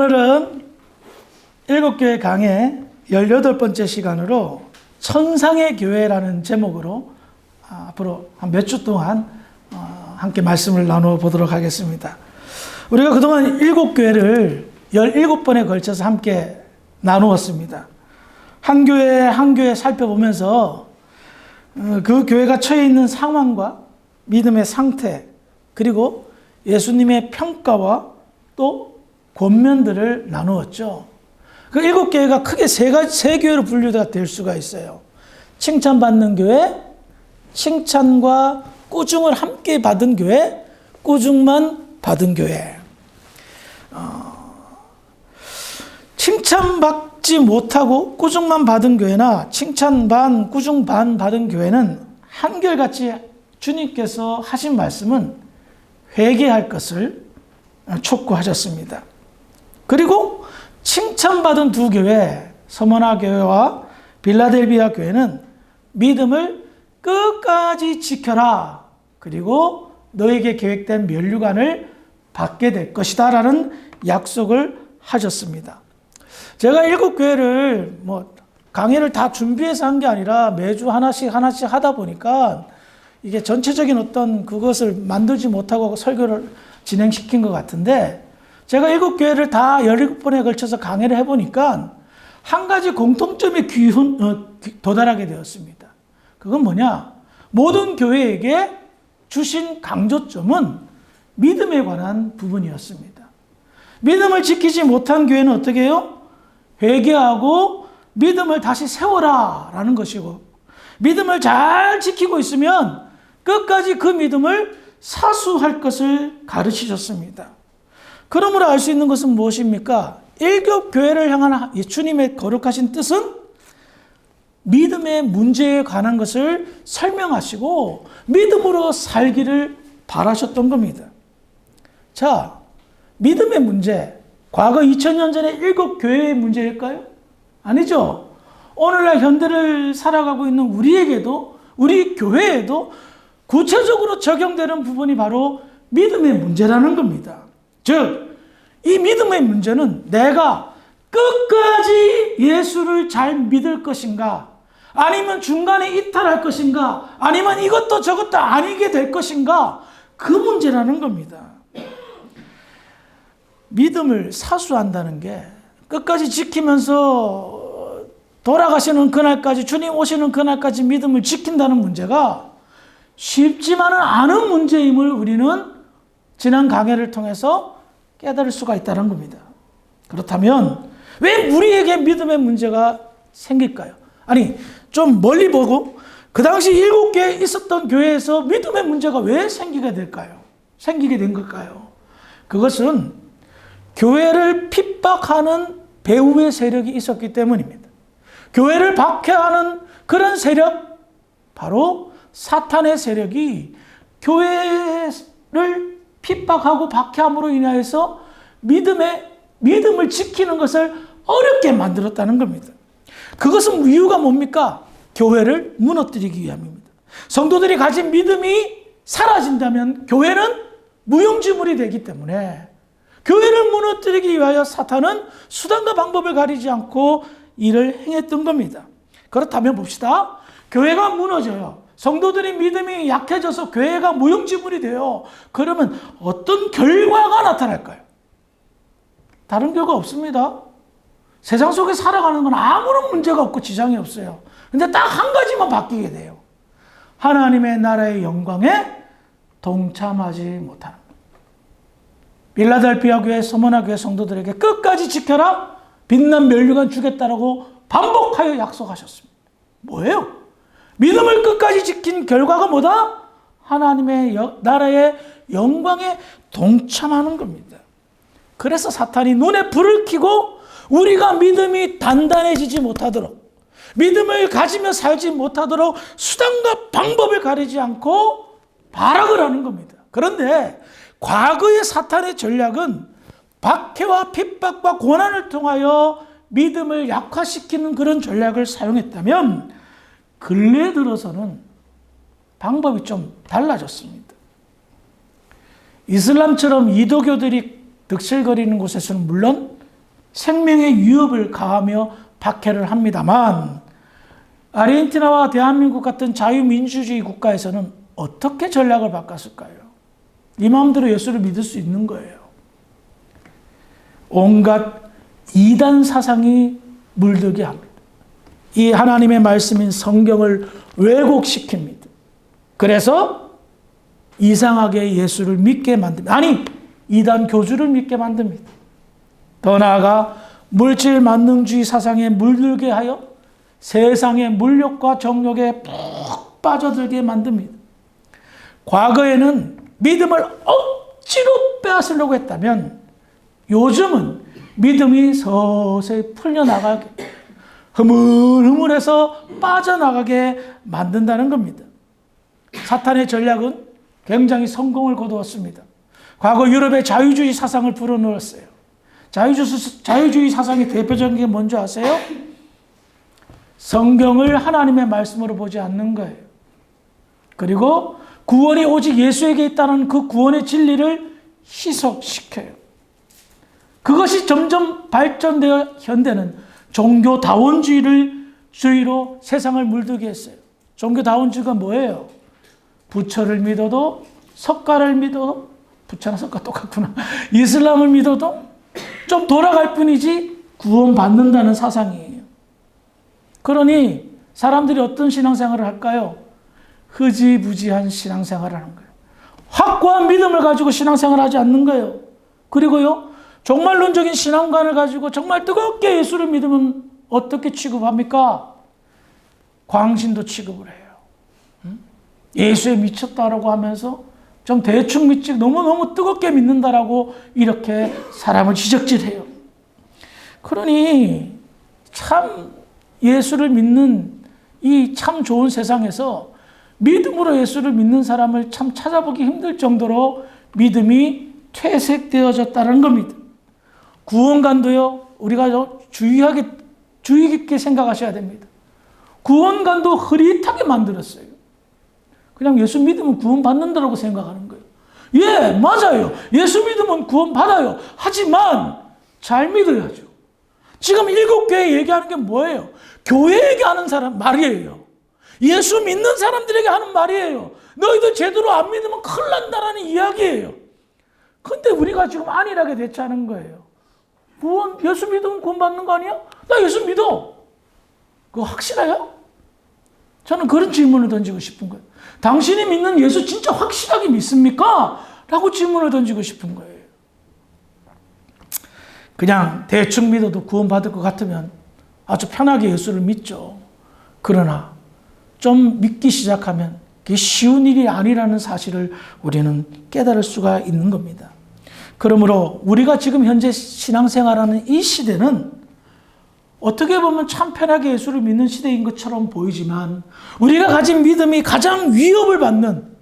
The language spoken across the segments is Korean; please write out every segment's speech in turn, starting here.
오늘은 일곱교회 강의 18번째 시간으로 천상의 교회라는 제목으로 앞으로 한 몇 주 동안 함께 말씀을 나누어 보도록 하겠습니다. 우리가 그동안 일곱교회를 17번에 걸쳐서 함께 나누었습니다. 한 교회 한 교회 살펴보면서 그 교회가 처해 있는 상황과 믿음의 상태, 그리고 예수님의 평가와 또 권면들을 나누었죠. 그 일곱 교회가 크게 세 교회로 분류가 될 수가 있어요. 칭찬받는 교회, 칭찬과 꾸중을 함께 받은 교회, 꾸중만 받은 교회. 칭찬받지 못하고 꾸중만 받은 교회나 칭찬 반, 꾸중 반 받은 교회는 한결같이 주님께서 하신 말씀은 회개할 것을 촉구하셨습니다. 그리고 칭찬받은 두 교회, 서머나 교회와 빌라델비아 교회는 믿음을 끝까지 지켜라. 그리고 너에게 계획된 면류관을 받게 될 것이다 라는 약속을 하셨습니다. 제가 일곱 교회를 강의를 다 준비해서 한 게 아니라 매주 하나씩 하다 보니까 이게 전체적인 어떤 그것을 만들지 못하고 설교를 진행시킨 것 같은데, 제가 일곱 교회를 다 17번에 걸쳐서 강의를 해보니까 한 가지 공통점에 도달하게 되었습니다. 그건 뭐냐? 모든 교회에게 주신 강조점은 믿음에 관한 부분이었습니다. 믿음을 지키지 못한 교회는 어떻게 해요? 회개하고 믿음을 다시 세워라 라는 것이고, 믿음을 잘 지키고 있으면 끝까지 그 믿음을 사수할 것을 가르치셨습니다. 그러므로 알 수 있는 것은 무엇입니까? 일곱 교회를 향한 주님의 거룩하신 뜻은 믿음의 문제에 관한 것을 설명하시고 믿음으로 살기를 바라셨던 겁니다. 자, 믿음의 문제, 과거 2000년 전에 일곱 교회의 문제일까요? 아니죠. 오늘날 현대를 살아가고 있는 우리에게도, 우리 교회에도 구체적으로 적용되는 부분이 바로 믿음의 문제라는 겁니다. 즉, 이 믿음의 문제는 내가 끝까지 예수를 잘 믿을 것인가, 아니면 중간에 이탈할 것인가, 아니면 이것도 저것도 아니게 될 것인가, 그 문제라는 겁니다. 믿음을 사수한다는 게 끝까지 지키면서 돌아가시는 그날까지, 주님 오시는 그날까지 믿음을 지킨다는 문제가 쉽지만은 않은 문제임을 우리는 지난 강해를 통해서 깨달을 수가 있다는 겁니다. 그렇다면 왜 우리에게 믿음의 문제가 생길까요? 아니, 좀 멀리 보고 그 당시 7개에 있었던 교회에서 믿음의 문제가 왜 생기게 된 걸까요? 그것은 교회를 핍박하는 배후의 세력이 있었기 때문입니다. 교회를 박해하는 그런 세력, 바로 사탄의 세력이 교회를 핍박하고 박해함으로 인하여서 믿음을 지키는 것을 어렵게 만들었다는 겁니다. 그것은 이유가 뭡니까? 교회를 무너뜨리기 위함입니다. 성도들이 가진 믿음이 사라진다면 교회는 무용지물이 되기 때문에 교회를 무너뜨리기 위하여 사탄은 수단과 방법을 가리지 않고 일을 행했던 겁니다. 그렇다면 봅시다. 교회가 무너져요. 성도들의 믿음이 약해져서 교회가 무용지물이 돼요. 그러면 어떤 결과가 나타날까요? 다른 결과 없습니다. 세상 속에 살아가는 건 아무런 문제가 없고 지장이 없어요. 근데 딱 한 가지만 바뀌게 돼요. 하나님의 나라의 영광에 동참하지 못하는 것. 빌라델비아 교회, 서머나 교회 성도들에게 끝까지 지켜라, 빛난 면류관 주겠다라고 반복하여 약속하셨습니다. 뭐예요? 믿음을 끝까지 지킨 결과가 뭐다? 하나님의 나라의 영광에 동참하는 겁니다. 그래서 사탄이 눈에 불을 켜고 우리가 믿음이 단단해지지 못하도록, 믿음을 가지며 살지 못하도록 수단과 방법을 가리지 않고 발악을 하는 겁니다. 그런데 과거의 사탄의 전략은 박해와 핍박과 고난을 통하여 믿음을 약화시키는 그런 전략을 사용했다면, 근래 들어서는 방법이 좀 달라졌습니다. 이슬람처럼 이도교들이 득실거리는 곳에서는 물론 생명의 위협을 가하며 박해를 합니다만 아르헨티나와 대한민국 같은 자유민주주의 국가에서는 어떻게 전략을 바꿨을까요? 네 마음대로 예수를 믿을 수 있는 거예요. 온갖 이단 사상이 물들게 합니다. 이 하나님의 말씀인 성경을 왜곡시킵니다. 그래서 이상하게 예수를 믿게 만듭니다. 아니, 이단 교주를 믿게 만듭니다. 더 나아가 물질 만능주의 사상에 물들게 하여 세상의 물욕과 정욕에 푹 빠져들게 만듭니다. 과거에는 믿음을 억지로 빼앗으려고 했다면 요즘은 믿음이 서서히 풀려나가게, 흐물흐물해서 빠져나가게 만든다는 겁니다. 사탄의 전략은 굉장히 성공을 거두었습니다. 과거 유럽의 자유주의 사상을 불어넣었어요. 자유주의 사상의 대표적인 게 뭔지 아세요? 성경을 하나님의 말씀으로 보지 않는 거예요. 그리고 구원이 오직 예수에게 있다는 그 구원의 진리를 희석시켜요. 그것이 점점 발전되어 현대는 종교다원주의로 세상을 물들게 했어요. 종교다원주의가 뭐예요? 부처를 믿어도, 석가를 믿어도, 부처나 석가 똑같구나. 이슬람을 믿어도 좀 돌아갈 뿐이지 구원받는다는 사상이에요. 그러니 사람들이 어떤 신앙생활을 할까요? 흐지부지한 신앙생활을 하는 거예요. 확고한 믿음을 가지고 신앙생활을 하지 않는 거예요. 그리고요, 종말론적인 신앙관을 가지고 정말 뜨겁게 예수를 믿으면 어떻게 취급합니까? 광신도 취급을 해요. 예수에 미쳤다라고 하면서 좀 대충 믿지 너무너무 뜨겁게 믿는다라고 이렇게 사람을 지적질해요. 그러니 참 예수를 믿는 이 참 좋은 세상에서 믿음으로 예수를 믿는 사람을 참 찾아보기 힘들 정도로 믿음이 퇴색되어졌다는 겁니다. 구원관도요, 우리가 주의 깊게 생각하셔야 됩니다. 구원관도 흐릿하게 만들었어요. 그냥 예수 믿으면 구원받는다고 생각하는 거예요. 예, 맞아요. 예수 믿으면 구원받아요. 하지만 잘 믿어야죠. 지금 7교회 얘기하는 게 뭐예요? 교회에게 하는 사람 말이에요. 예수 믿는 사람들에게 하는 말이에요. 너희들 제대로 안 믿으면 큰일 난다라는 이야기예요. 근데 우리가 지금 안일하게 대처하는 거예요. 예수 믿으면 구원받는 거 아니야? 나 예수 믿어. 그거 확실해요? 저는 그런 질문을 던지고 싶은 거예요. 당신이 믿는 예수 진짜 확실하게 믿습니까? 라고 질문을 던지고 싶은 거예요. 그냥 대충 믿어도 구원받을 것 같으면 아주 편하게 예수를 믿죠. 그러나 좀 믿기 시작하면 그게 쉬운 일이 아니라는 사실을 우리는 깨달을 수가 있는 겁니다. 그러므로 우리가 지금 현재 신앙생활하는 이 시대는 어떻게 보면 참 편하게 예수를 믿는 시대인 것처럼 보이지만 우리가 가진 믿음이 가장 위협을 받는,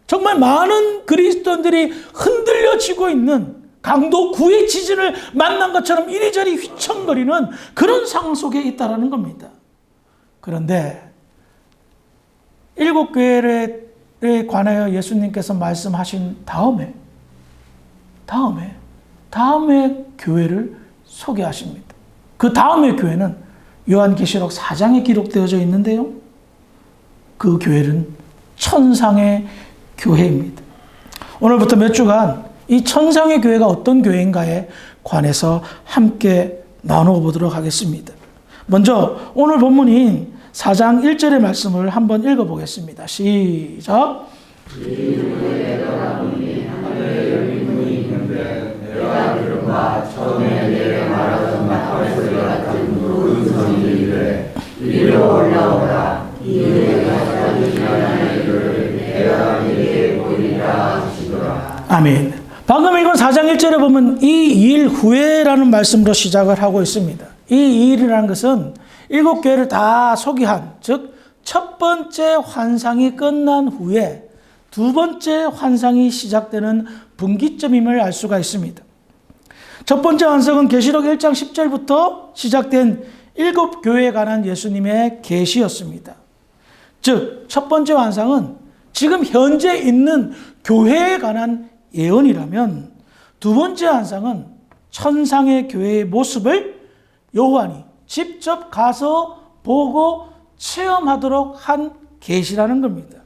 정말 많은 그리스도인들이 흔들려지고 있는 강도 9의 지진을 만난 것처럼 이리저리 휘청거리는 그런 상황 속에 있다는 겁니다. 그런데 7교회에 관하여 예수님께서 말씀하신 다음에 교회를 소개하십니다. 그 다음의 교회는 요한계시록 4장에 기록되어져 있는데요. 그 교회는 천상의 교회입니다. 오늘부터 몇 주간 이 천상의 교회가 어떤 교회인가에 관해서 함께 나누어 보도록 하겠습니다. 먼저 오늘 본문인 4장 1절의 말씀을 한번 읽어보겠습니다. 시작. 내가 들은바 처음에 내게 말하던 나팔 소리 같은 굵은 성이 이르되 이리로 올라오라. 이르게 사라지시는 이를 내가 네게 보이리라 하시더라. 아멘. 방금 읽은 4장 1절에 보면 이 일 후에라는 말씀으로 시작을 하고 있습니다. 이 일이라는 것은 7교회를 다 소개한, 즉 첫 번째 환상이 끝난 후에 두 번째 환상이 시작되는 분기점임을 알 수가 있습니다. 첫 번째 환상은 계시록 1장 10절부터 시작된 7교회에 관한 예수님의 계시였습니다. 즉 첫 번째 환상은 지금 현재 있는 교회에 관한 예언이라면 두 번째 환상은 천상의 교회의 모습을 요한이 직접 가서 보고 체험하도록 한 계시라는 겁니다.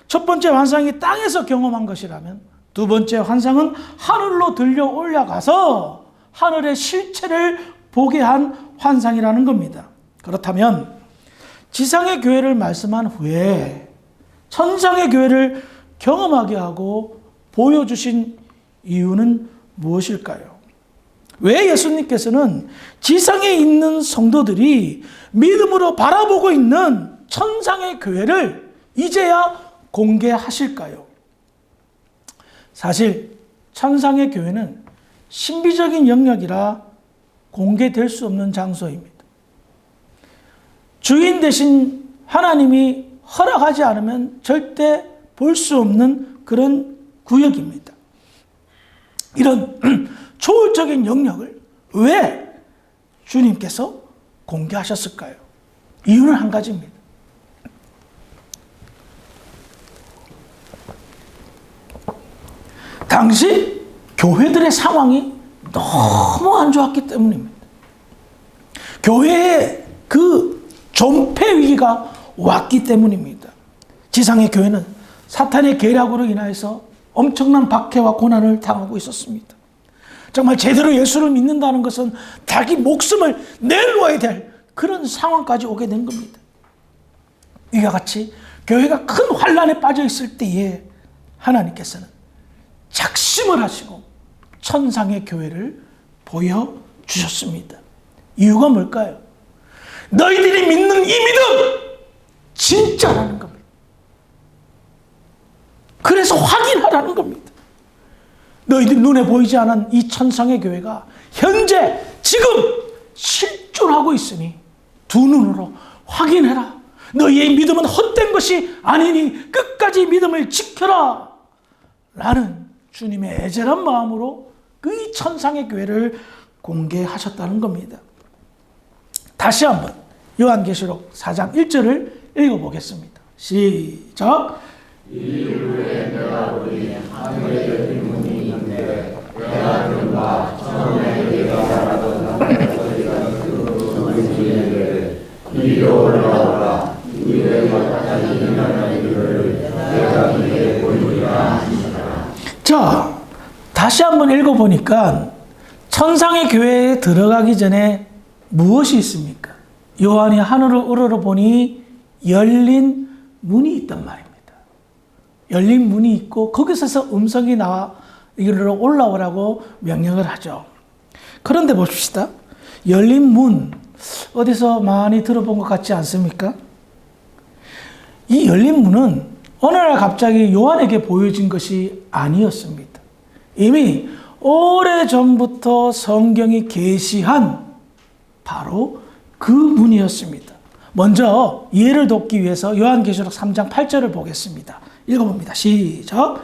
첫 번째 환상이 땅에서 경험한 것이라면 두 번째 환상은 하늘로 들려 올라가서 하늘의 실체를 보게 한 환상이라는 겁니다. 그렇다면 지상의 교회를 말씀한 후에 천상의 교회를 경험하게 하고 보여주신 이유는 무엇일까요? 왜 예수님께서는 지상에 있는 성도들이 믿음으로 바라보고 있는 천상의 교회를 이제야 공개하실까요? 사실 천상의 교회는 신비적인 영역이라 공개될 수 없는 장소입니다. 주인 대신 하나님이 허락하지 않으면 절대 볼 수 없는 그런 구역입니다. 이런 초월적인 영역을 왜 주님께서 공개하셨을까요? 이유는 한 가지입니다. 당시 교회들의 상황이 너무 안 좋았기 때문입니다. 교회에 그 존폐 위기가 왔기 때문입니다. 지상의 교회는 사탄의 계략으로 인하여서 엄청난 박해와 고난을 당하고 있었습니다. 정말 제대로 예수를 믿는다는 것은 자기 목숨을 내놓아야 될 그런 상황까지 오게 된 겁니다. 이와 같이 교회가 큰 환난에 빠져 있을 때에 하나님께서는 작심을 하시고 천상의 교회를 보여주셨습니다. 이유가 뭘까요? 너희들이 믿는 이 믿음 진짜라는 겁니다. 그래서 확인하라는 겁니다. 너희들 눈에 보이지 않은 이 천상의 교회가 현재 지금 실존하고 있으니 두 눈으로 확인해라. 너희의 믿음은 헛된 것이 아니니 끝까지 믿음을 지켜라. 라는 주님의 애절한 마음으로 그 이 천상의 교회를 공개하셨다는 겁니다. 다시 한번 요한계시록 4장 1절을 읽어보겠습니다. 시작. 이후에 내가 보니 하늘에 열린 문이 있는데 내가 들은 바 처음에 내가 말하던 소리가 그 문이 이르되 이리로 올라오라 이에 마땅히 일어나는 이를 내가 네게 보이리라 하시니라. 자, 다시 한번 읽어보니까 천상의 교회에 들어가기 전에 무엇이 있습니까? 요한이 하늘을 우러러보니 열린 문이 있단 말입니다. 열린 문이 있고 거기서 음성이 나와 이리로 올라오라고 명령을 하죠. 그런데 봅시다. 열린 문, 어디서 많이 들어본 것 같지 않습니까? 이 열린 문은 어느 날 갑자기 요한에게 보여진 것이 아니었습니다. 이미 오래전부터 성경이 계시한 바로 그 문이었습니다. 먼저 이해를 돕기 위해서 요한계시록 3장 8절을 보겠습니다. 읽어봅니다. 시작.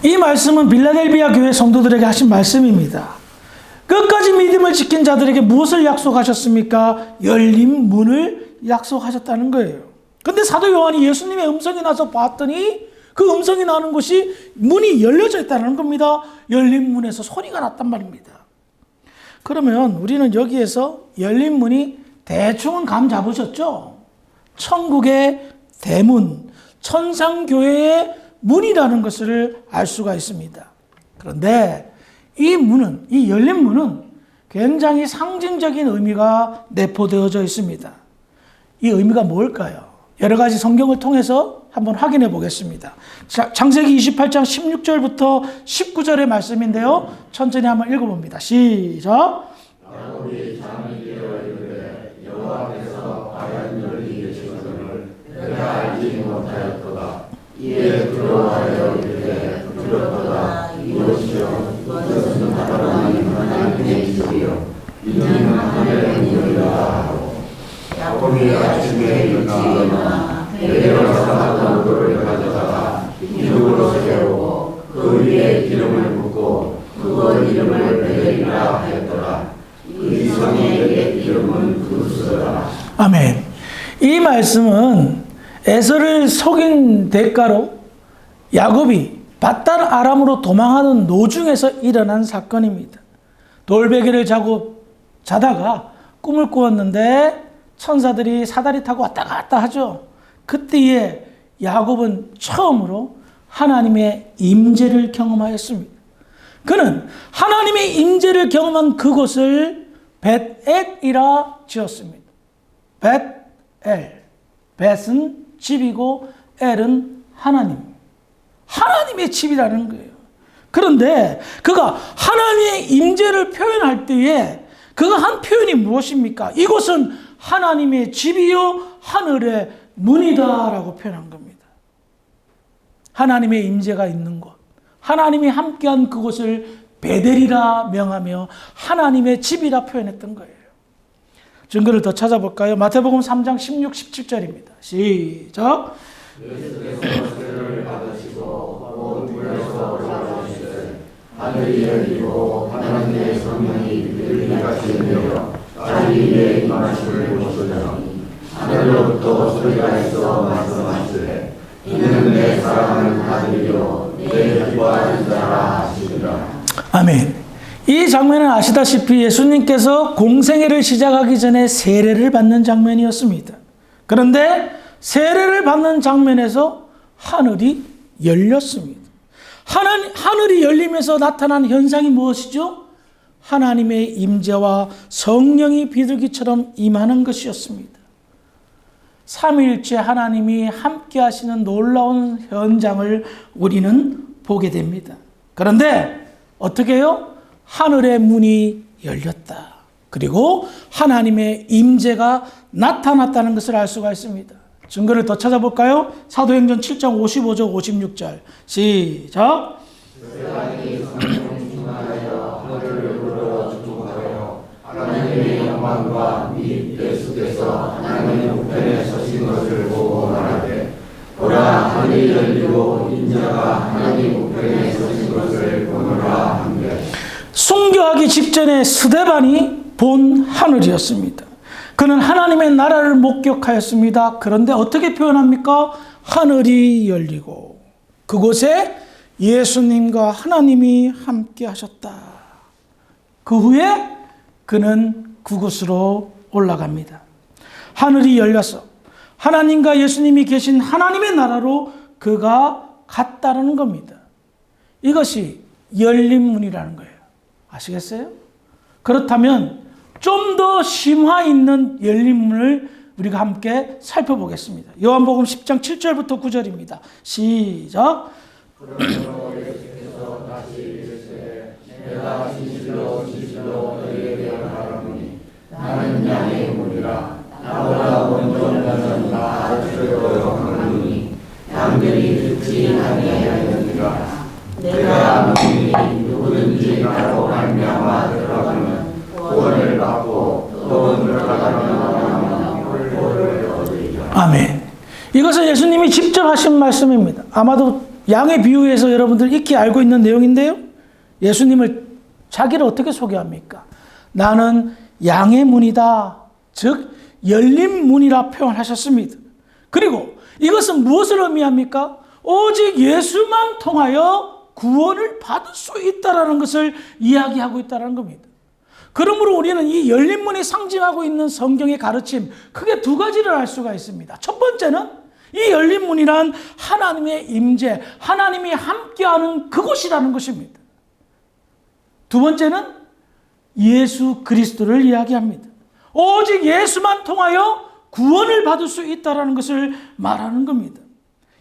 이 말씀은 빌라델비아 교회 성도들에게 하신 말씀입니다. 끝까지 믿음을 지킨 자들에게 무엇을 약속하셨습니까? 열린 문을 약속하셨다는 거예요. 근데 사도 요한이 예수님의 음성이 나서 봤더니 그 음성이 나는 곳이 문이 열려져 있다는 겁니다. 열린 문에서 소리가 났단 말입니다. 그러면 우리는 여기에서 열린 문이 대충은 감 잡으셨죠? 천국의 대문, 천상교회의 문이라는 것을 알 수가 있습니다. 그런데 이 문은, 이 열린 문은 굉장히 상징적인 의미가 내포되어져 있습니다. 이 의미가 뭘까요? 여러 가지 성경을 통해서 한번 확인해 보겠습니다. 자, 창세기 28장 16절부터 19절의 말씀인데요. 천천히 한번 읽어봅니다. 시작. 야곱이 잠이 깨어 이르되 여호와께서 과연 열리 계시거늘 내가 알지 못하였도다. 이에 두려워하여 이르되 두렵도다. 이것이요 이것은 바로 하나님의 일이요 이는 하늘의 문이라 하고 야곱이 아침에 일어나 내려서 돌을 가져다가 기둥으로 세우고 그 위에 기름을 붓고 그것 아멘. 이 말씀은 에서를 속인 대가로 야곱이 밧단 아람으로 도망하는 도중에서 일어난 사건입니다. 돌베개를 자다가 꿈을 꾸었는데 천사들이 사다리 타고 왔다 갔다 하죠. 그때에 야곱은 처음으로 하나님의 임재를 경험하였습니다. 그는 하나님의 임재를 경험한 그곳을 벳엘이라 지었습니다. 벳엘. 벳은 집이고 엘은 하나님. 하나님의 집이라는 거예요. 그런데 그가 하나님의 임재를 표현할 때에 그가 한 표현이 무엇입니까? 이곳은 하나님의 집이요 하늘의 문이다라고 표현한 겁니다. 하나님의 임재가 있는 곳, 하나님이 함께한 그곳을 베델이라 명하며 하나님의 집이라 표현했던 거예요. 증거를 더 찾아볼까요? 마태복음 3장 16, 17절입니다. 시작. 예수께서 세례를 받으시고 온 물에서 올라오시되 하늘이 열리고 하나님의 성령이 들리같이 내려 자기 위에 임하심을 보시더니 하늘로부터 소리가 있어 말씀하시되 이는 내 사랑하는 아들이요 내 기뻐하는 자라 하시니라. 아멘. 이 장면은 아시다시피 예수님께서 공생애를 시작하기 전에 세례를 받는 장면이었습니다. 그런데 세례를 받는 장면에서 하늘이 열렸습니다. 하늘이 열리면서 나타난 현상이 무엇이죠? 하나님의 임재와 성령이 비둘기처럼 임하는 것이었습니다. 삼위일체 하나님이 함께 하시는 놀라운 현장을 우리는 보게 됩니다. 그런데 어떻게 해요? 하늘의 문이 열렸다. 그리고 하나님의 임재가 나타났다는 것을 알 수가 있습니다. 증거를 더 찾아볼까요? 사도행전 7장 55절 56절 시작. 세상이 성령 충만하여 하늘을 불어 주목하여 하나님의 영광과 및 예수께서 하나님의 우편에 서신 것을 보고 말하되 보라 하늘이 열리고 인자가 하나님 우편에 서신 것을 보노라 하며 순교하기 직전에 스데반이 본 하늘이었습니다. 그는 하나님의 나라를 목격하였습니다. 그런데 어떻게 표현합니까? 하늘이 열리고 그곳에 예수님과 하나님이 함께 하셨다. 그 후에 그는 그곳으로 올라갑니다. 하늘이 열려서 하나님과 예수님이 계신 하나님의 나라로 그가 갔다는 겁니다. 이것이 열린 문이라는 거예요. 아시겠어요? 그렇다면 좀 더 심화 있는 열린 문을 우리가 함께 살펴보겠습니다. 요한복음 10장 7절부터 9절입니다. 시작. 그러므로 예수께서 다시 이르시되 내가 진실로 진실로 너희에게 말하노니 나는 양의 문이라 나보다 먼저 오는 나 알수록 하노니 양들이 듣지 아니하였느니라. 내가 문이니 누구든지 나로 말미암아 들어가면 구원을 받고 또 들어가면 영생을 얻으리라. 아멘. 이것은 예수님이 직접 하신 말씀입니다. 아마도 양의 비유에서 여러분들 익히 알고 있는 내용인데요. 예수님을 자기를 어떻게 소개합니까? 나는 양의 문이다. 즉 열린 문이라 표현하셨습니다. 그리고 이것은 무엇을 의미합니까? 오직 예수만 통하여 구원을 받을 수 있다는 것을 이야기하고 있다는 겁니다. 그러므로 우리는 이 열린 문이 상징하고 있는 성경의 가르침, 크게 두 가지를 알 수가 있습니다. 첫 번째는 이 열린 문이란 하나님의 임재, 하나님이 함께하는 그곳이라는 것입니다. 두 번째는 예수 그리스도를 이야기합니다. 오직 예수만 통하여 구원을 받을 수 있다는 것을 말하는 겁니다.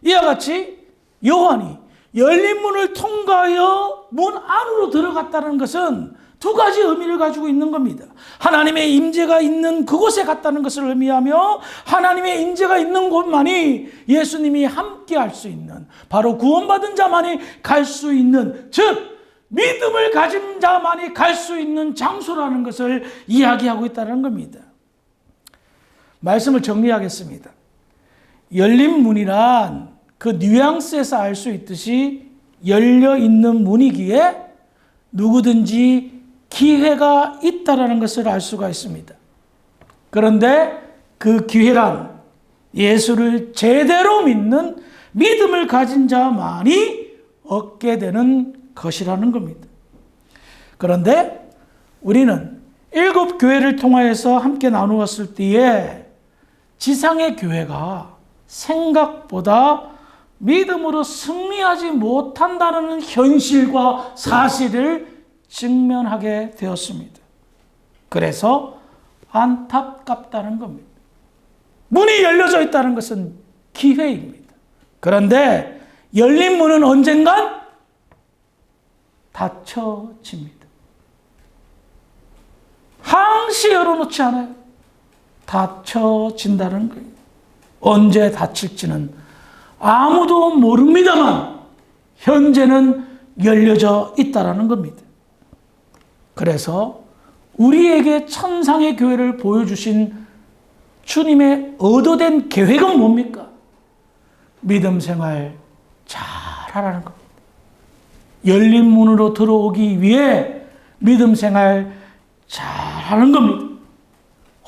이와 같이 요한이 열린 문을 통과하여 문 안으로 들어갔다는 것은 두 가지 의미를 가지고 있는 겁니다. 하나님의 임재가 있는 그곳에 갔다는 것을 의미하며 하나님의 임재가 있는 곳만이 예수님이 함께 할 수 있는, 바로 구원받은 자만이 갈 수 있는, 즉 믿음을 가진 자만이 갈 수 있는 장소라는 것을 이야기하고 있다는 겁니다. 말씀을 정리하겠습니다. 열린 문이란 그 뉘앙스에서 알 수 있듯이 열려 있는 문이기에 누구든지 기회가 있다라는 것을 알 수가 있습니다. 그런데 그 기회란 예수를 제대로 믿는 믿음을 가진 자만이 얻게 되는 것이라는 겁니다. 그런데 우리는 7교회를 통하여서 함께 나누었을 때에 지상의 교회가 생각보다 믿음으로 승리하지 못한다는 현실과 사실을 직면하게 되었습니다. 그래서 안타깝다는 겁니다. 문이 열려져 있다는 것은 기회입니다. 그런데 열린 문은 언젠간 닫혀집니다. 항시 열어놓지 않아요. 닫혀진다는 거예요. 언제 닫힐지는 아무도 모릅니다만 현재는 열려져 있다는 겁니다. 그래서 우리에게 천상의 교회를 보여주신 주님의 의도된 계획은 뭡니까? 믿음 생활 잘하라는 겁니다. 열린 문으로 들어오기 위해 믿음 생활 잘하는 겁니다.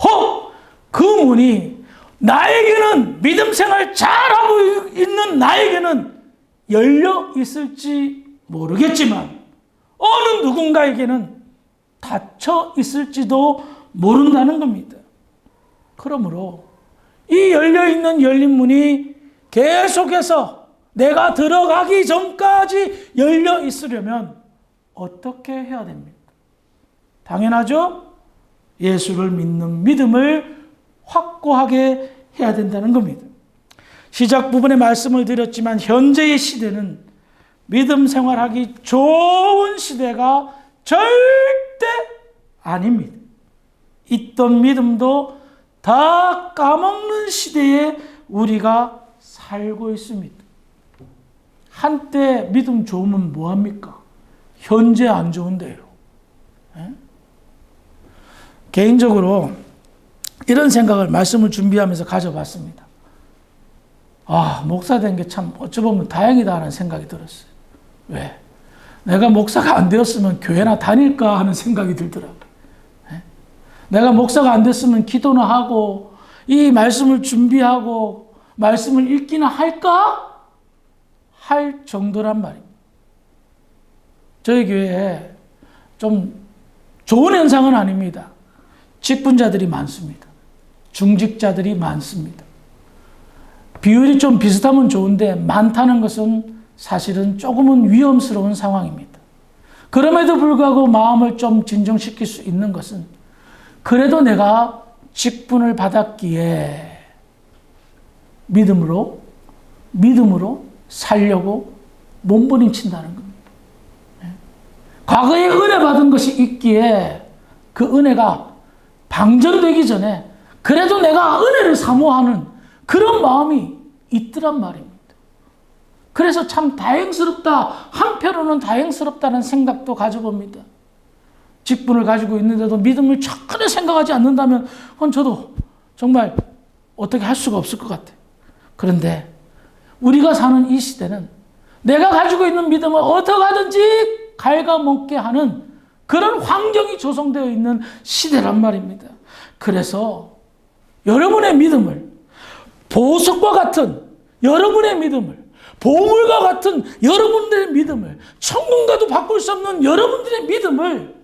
혹 그 문이 나에게는 믿음 생활 잘하고 있는 나에게는 열려 있을지 모르겠지만 어느 누군가에게는 닫혀 있을지도 모른다는 겁니다. 그러므로 이 열려있는 열린 문이 계속해서 내가 들어가기 전까지 열려 있으려면 어떻게 해야 됩니까? 당연하죠? 예수를 믿는 믿음을 확고하게 해야 된다는 겁니다. 시작 부분에 말씀을 드렸지만 현재의 시대는 믿음 생활하기 좋은 시대가 절대 아닙니다. 있던 믿음도 다 까먹는 시대에 우리가 살고 있습니다. 한때 믿음 좋으면 뭐합니까? 현재 안 좋은데요. 개인적으로 이런 생각을 말씀을 준비하면서 가져봤습니다. 목사 된 게 참 어찌 보면 다행이다 하는 생각이 들었어요. 왜? 내가 목사가 안 되었으면 교회나 다닐까 하는 생각이 들더라고요. 내가 목사가 안 됐으면 기도나 하고 이 말씀을 준비하고 말씀을 읽기나 할까? 할 정도란 말입니다. 저희 교회에 좀 좋은 현상은 아닙니다. 직분자들이 많습니다. 중직자들이 많습니다. 비율이 좀 비슷하면 좋은데 많다는 것은 사실은 조금은 위험스러운 상황입니다. 그럼에도 불구하고 마음을 좀 진정시킬 수 있는 것은 그래도 내가 직분을 받았기에 믿음으로 살려고 몸부림친다는 겁니다. 과거에 은혜 받은 것이 있기에 그 은혜가 방전되기 전에 그래도 내가 은혜를 사모하는 그런 마음이 있더란 말입니다. 그래서 참 다행스럽다, 한편으로는 다행스럽다는 생각도 가져봅니다. 직분을 가지고 있는데도 믿음을 전혀 생각하지 않는다면 저도 정말 어떻게 할 수가 없을 것 같아요. 그런데 우리가 사는 이 시대는 내가 가지고 있는 믿음을 어떻게 하든지 갉아먹게 하는 그런 환경이 조성되어 있는 시대란 말입니다. 그래서 여러분의 믿음을 보석과 같은 여러분의 믿음을 보물과 같은 여러분들의 믿음을 천군과도 바꿀 수 없는 여러분들의 믿음을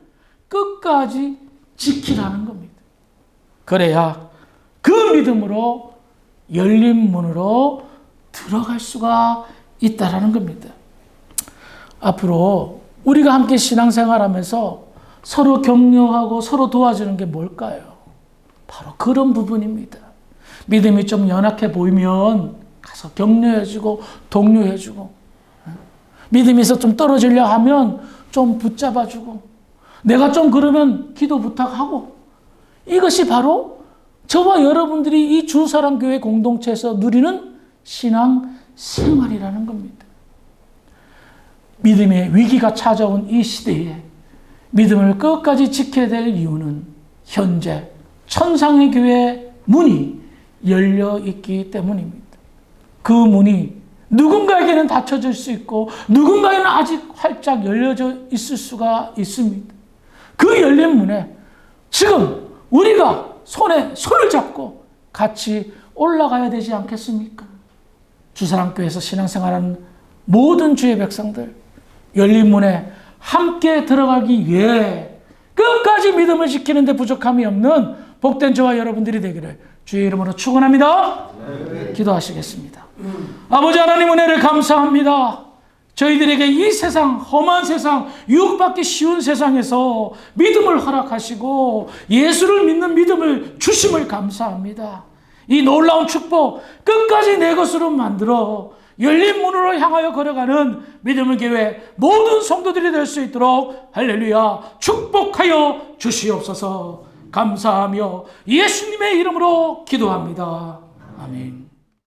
끝까지 지키라는 겁니다. 그래야 그 믿음으로 열린 문으로 들어갈 수가 있다는 겁니다. 앞으로 우리가 함께 신앙생활하면서 서로 격려하고 서로 도와주는 게 뭘까요? 바로 그런 부분입니다. 믿음이 좀 연약해 보이면 가서 격려해주고 독려해주고, 믿음에서 좀 떨어지려 하면 좀 붙잡아주고, 내가 좀 그러면 기도 부탁하고, 이것이 바로 저와 여러분들이 이 주사랑교회 공동체에서 누리는 신앙 생활이라는 겁니다. 믿음의 위기가 찾아온 이 시대에 믿음을 끝까지 지켜야 될 이유는 현재 천상의 교회 문이 열려 있기 때문입니다. 그 문이 누군가에게는 닫혀질 수 있고 누군가에는 아직 활짝 열려져 있을 수가 있습니다. 그 열린 문에 지금 우리가 손에 손을 잡고 같이 올라가야 되지 않겠습니까? 주사랑교회에서 신앙생활하는 모든 주의 백성들, 열린 문에 함께 들어가기 위해 끝까지 믿음을 지키는 데 부족함이 없는 복된 저와 여러분들이 되기를 주의 이름으로 축원합니다. 기도하시겠습니다. 아버지 하나님, 은혜를 감사합니다. 저희들에게 이 세상, 험한 세상, 유혹받기 쉬운 세상에서 믿음을 허락하시고 예수를 믿는 믿음을 주심을 감사합니다. 이 놀라운 축복 끝까지 내 것으로 만들어 열린 문으로 향하여 걸어가는 믿음의 교회 모든 성도들이 될 수 있도록 할렐루야 축복하여 주시옵소서. 감사하며 예수님의 이름으로 기도합니다. 아멘.